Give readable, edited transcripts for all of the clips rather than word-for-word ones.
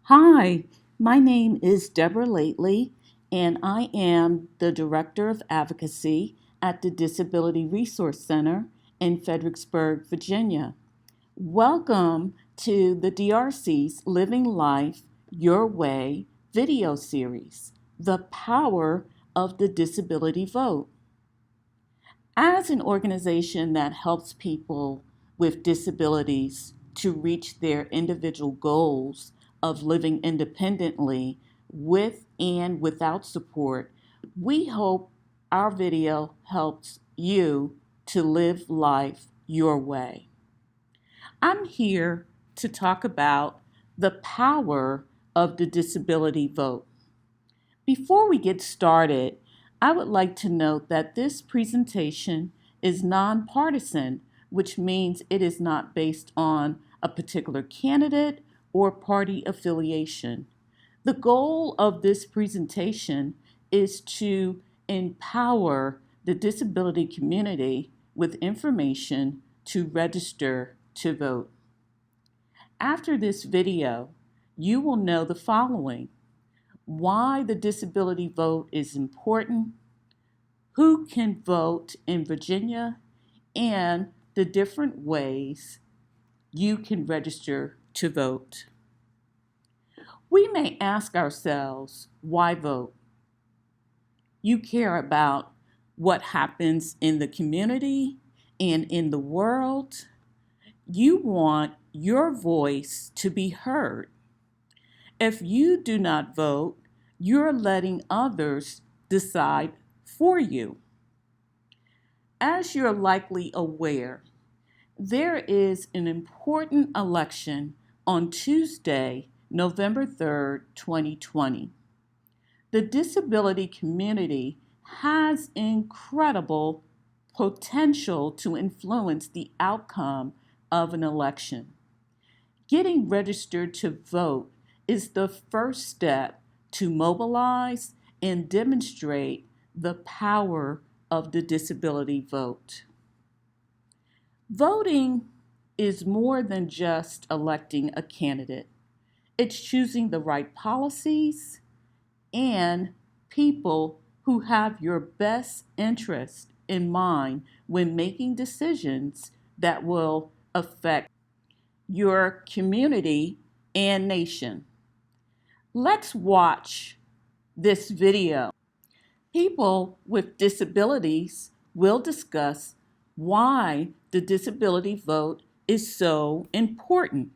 Hi, my name is Deborah Lately, and I am the Director of Advocacy at the Disability Resource Center in Fredericksburg, Virginia. Welcome to the DRC's Living Life Your Way video series, The Power of the Disability Vote. As an organization that helps people with disabilities to reach their individual goals of living independently with and without support, we hope our video helps you to live life your way. I'm here to talk about the power of the disability vote. Before we get started, I would like to note that this presentation is nonpartisan, which means it is not based on a particular candidate or party affiliation. The goal of this presentation is to empower the disability community with information to register to vote. After this video, you will know the following: why the disability vote is important, who can vote in Virginia, and the different ways you can register to vote. We may ask ourselves, why vote? You care about what happens in the community and in the world. You want your voice to be heard. If you do not vote, you're letting others decide for you. As you're likely aware, there is an important election on Tuesday, November 3rd, 2020. The disability community has incredible potential to influence the outcome of an election. Getting registered to vote is the first step to mobilize and demonstrate the power of the disability vote. Voting is more than just electing a candidate. It's choosing the right policies and people who have your best interest in mind when making decisions that will affect your community and nation. Let's watch this video. People with disabilities will discuss why the disability vote is so important.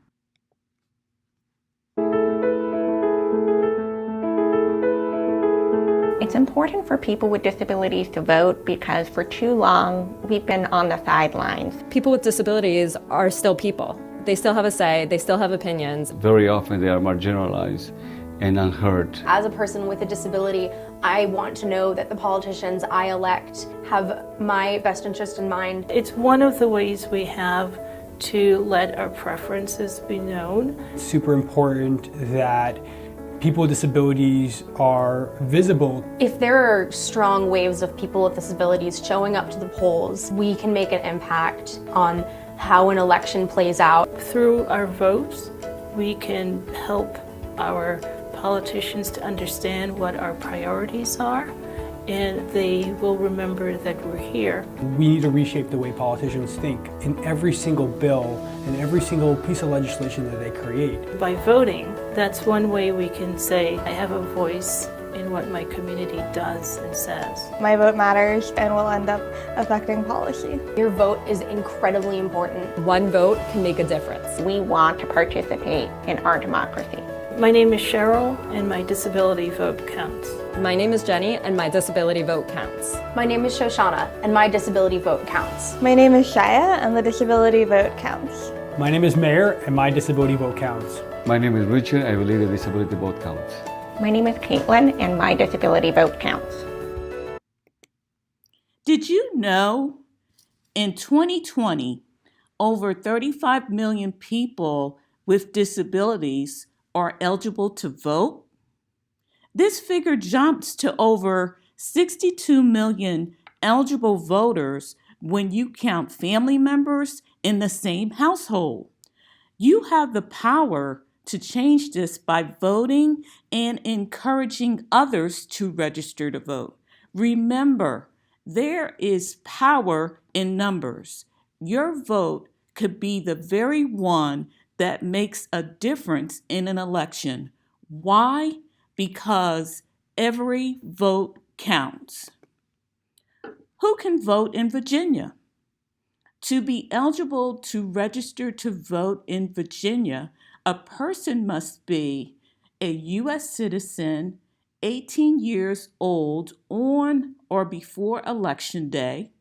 It's important for people with disabilities to vote because for too long we've been on the sidelines. People with disabilities are still people. They still have a say, they still have opinions. Very often they are marginalized and unheard. As a person with a disability, I want to know that the politicians I elect have my best interest in mind. It's one of the ways we have to let our preferences be known. It's super important that people with disabilities are visible. If there are strong waves of people with disabilities showing up to the polls, we can make an impact on how an election plays out. Through our votes, we can help our politicians to understand what our priorities are, and they will remember that we're here. We need to reshape the way politicians think in every single bill and every single piece of legislation that they create. By voting, that's one way we can say, I have a voice in what my community does and says. My vote matters and will end up affecting policy. Your vote is incredibly important. One vote can make a difference. We want to participate in our democracy. My name is Cheryl, and my disability vote counts. My name is Jenny, and my disability vote counts. My name is Shoshana, and my disability vote counts. My name is Shaya and the disability vote counts. My name is Mayor and my disability vote counts. My name is Richard. I believe the disability vote counts. My name is Caitlin and my disability vote counts. Did you know in 2020, over 35 million people with disabilities are eligible to vote? This figure jumps to over 62 million eligible voters when you count family members in the same household. You have the power to change this by voting and encouraging others to register to vote. Remember, there is power in numbers. Your vote could be the very one that makes a difference in an election. Why? Because every vote counts. Who can vote in Virginia? To be eligible to register to vote in Virginia, a person must be a U.S. citizen, 18 years old on or before Election Day,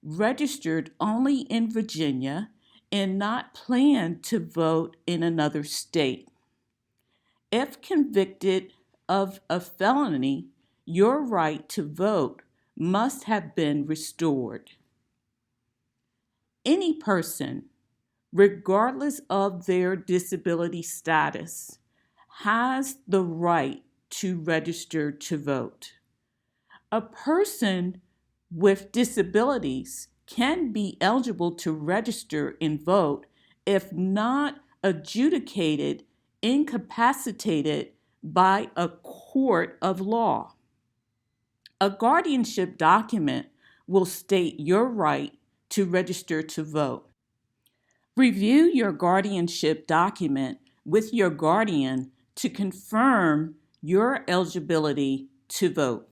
registered only in Virginia, and not plan to vote in another state. If convicted of a felony, your right to vote must have been restored. Any person, regardless of their disability status, has the right to register to vote. A person with disabilities can be eligible to register and vote if not adjudicated incapacitated by a court of law. A guardianship document will state your right to register to vote. Review your guardianship document with your guardian to confirm your eligibility to vote.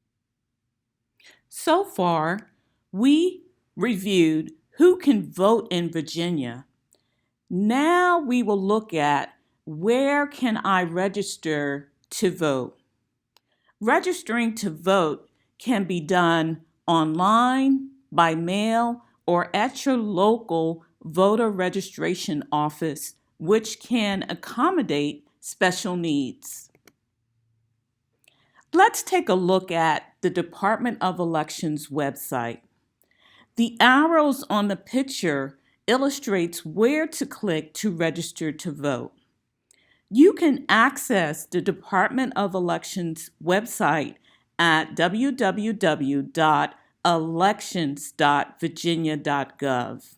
So far, we reviewed who can vote in Virginia. Now we will look at where can I register to vote. Registering to vote can be done online, by mail, or at your local voter registration office, which can accommodate special needs. Let's take a look at the Department of Elections website. The arrows on the picture illustrates where to click to register to vote. You can access the Department of Elections website at www.elections.virginia.gov.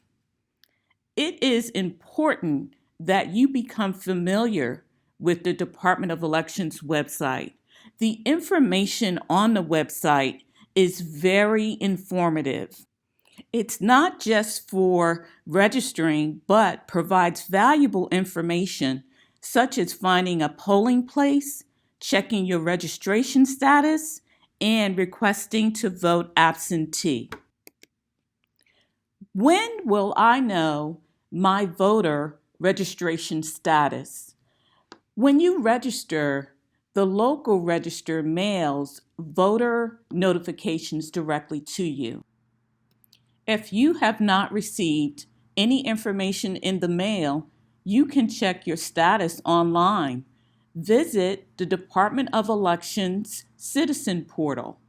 It is important that you become familiar with the Department of Elections website. The information on the website is very informative. It's not just for registering, but provides valuable information such as finding a polling place, checking your registration status, and requesting to vote absentee. When will I know my voter registration status? When you register, the local register mails voter notifications directly to you. If you have not received any information in the mail, you can check your status online. Visit the Department of Elections Citizen Portal.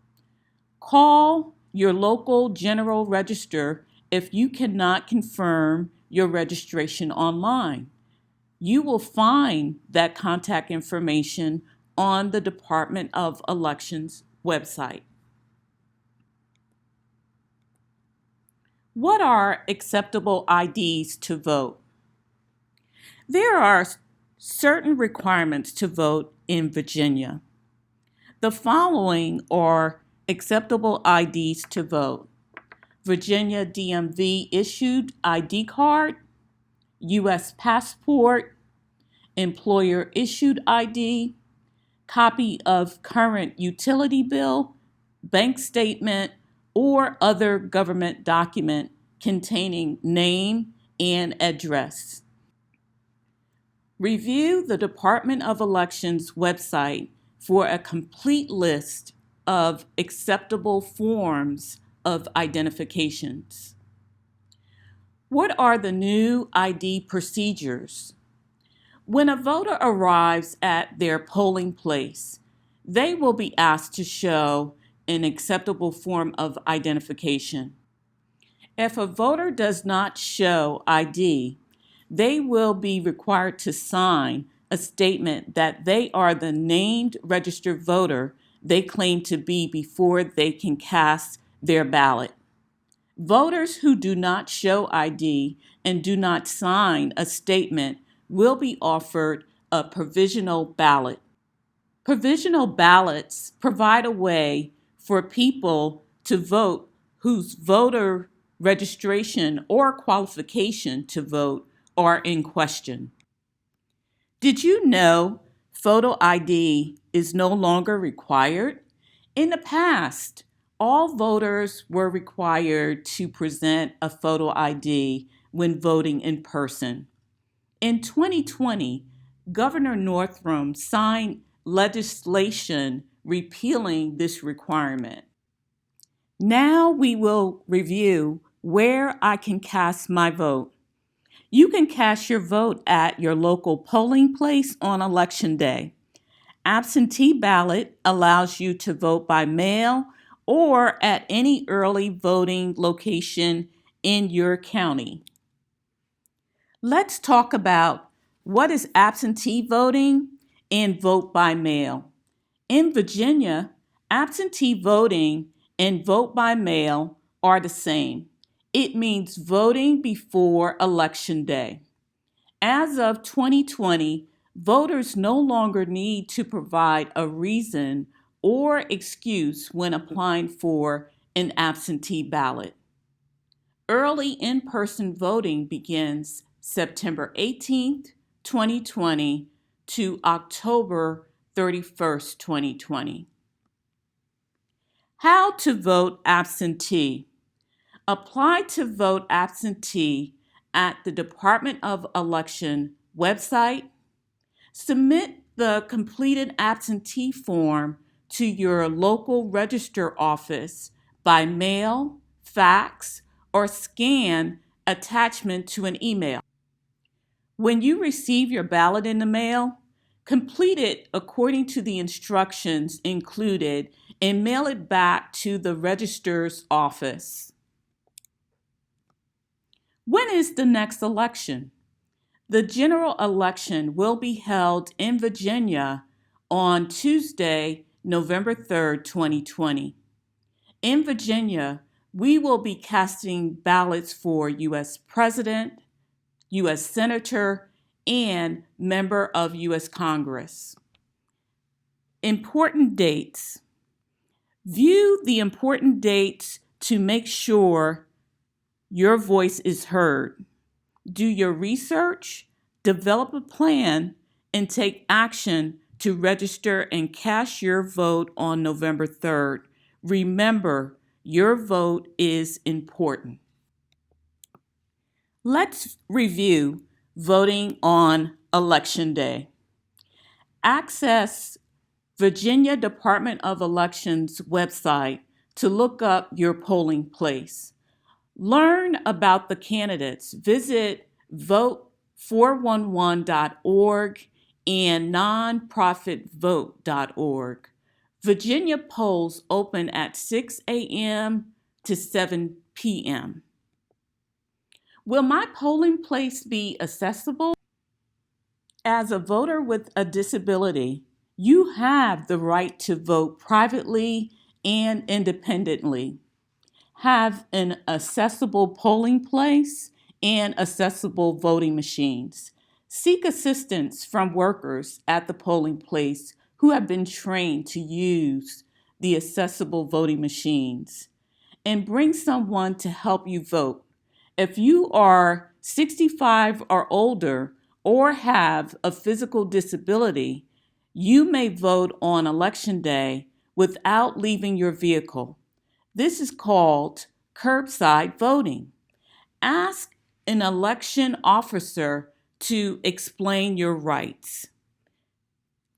Call your local general register if you cannot confirm your registration online. You will find that contact information on the Department of Elections website. What are acceptable IDs to vote? There are certain requirements to vote in Virginia. The following are acceptable IDs to vote: Virginia DMV issued ID card, U.S. passport, employer issued ID, copy of current utility bill, bank statement, or other government document containing name and address. Review the Department of Elections website for a complete list of acceptable forms of identifications. What are the new ID procedures? When a voter arrives at their polling place, they will be asked to show an acceptable form of identification. If a voter does not show ID, they will be required to sign a statement that they are the named registered voter they claim to be before they can cast their ballot. Voters who do not show ID and do not sign a statement will be offered a provisional ballot. Provisional ballots provide a way for people to vote whose voter registration or qualification to vote are in question. Did you know photo ID is no longer required? In the past, all voters were required to present a photo ID when voting in person. In 2020, Governor Northam signed legislation repealing this requirement. Now we will review where I can cast my vote. You can cast your vote at your local polling place on Election Day. Absentee ballot allows you to vote by mail or at any early voting location in your county. Let's talk about what is absentee voting and vote by mail. In Virginia, absentee voting and vote by mail are the same. It means voting before Election Day. As of 2020, voters no longer need to provide a reason or excuse when applying for an absentee ballot. Early in-person voting begins September 18th, 2020 to October 31st, 2020. How to vote absentee. Apply to vote absentee at the Department of Election website. Submit the completed absentee form to your local registrar office by mail, fax, or scan attachment to an email. When you receive your ballot in the mail, complete it according to the instructions included and mail it back to the registrar's office. When is the next election? The general election will be held in Virginia on Tuesday, November 3rd, 2020. In Virginia, we will be casting ballots for U.S. President, U.S. Senator, and member of U.S. Congress. Important dates. View the important dates to make sure your voice is heard. Do your research, develop a plan, and take action to register and cast your vote on November 3rd. Remember, your vote is important. Let's review voting on Election Day. Access Virginia Department of Elections website to look up your polling place. Learn about the candidates. Visit vote411.org and nonprofitvote.org. Virginia polls open at 6 a.m. to 7 p.m. Will my polling place be accessible? As a voter with a disability, you have the right to vote privately and independently. Have an accessible polling place and accessible voting machines. Seek assistance from workers at the polling place who have been trained to use the accessible voting machines. And bring someone to help you vote. If you are 65 or older or have a physical disability, you may vote on Election Day without leaving your vehicle. This is called curbside voting. Ask an election officer to explain your rights.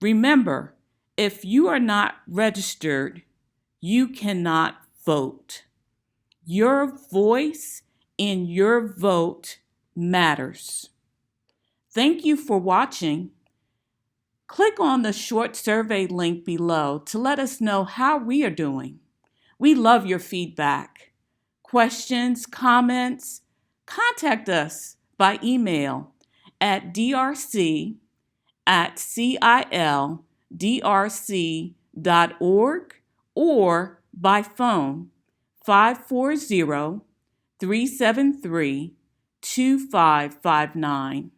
Remember, if you are not registered, you cannot vote. Your voice and your vote matters. Thank you for watching. Click on the short survey link below to let us know how we are doing. We love your feedback. Questions, comments, contact us by email at drc@cildrc.org or by phone 540-373-2559.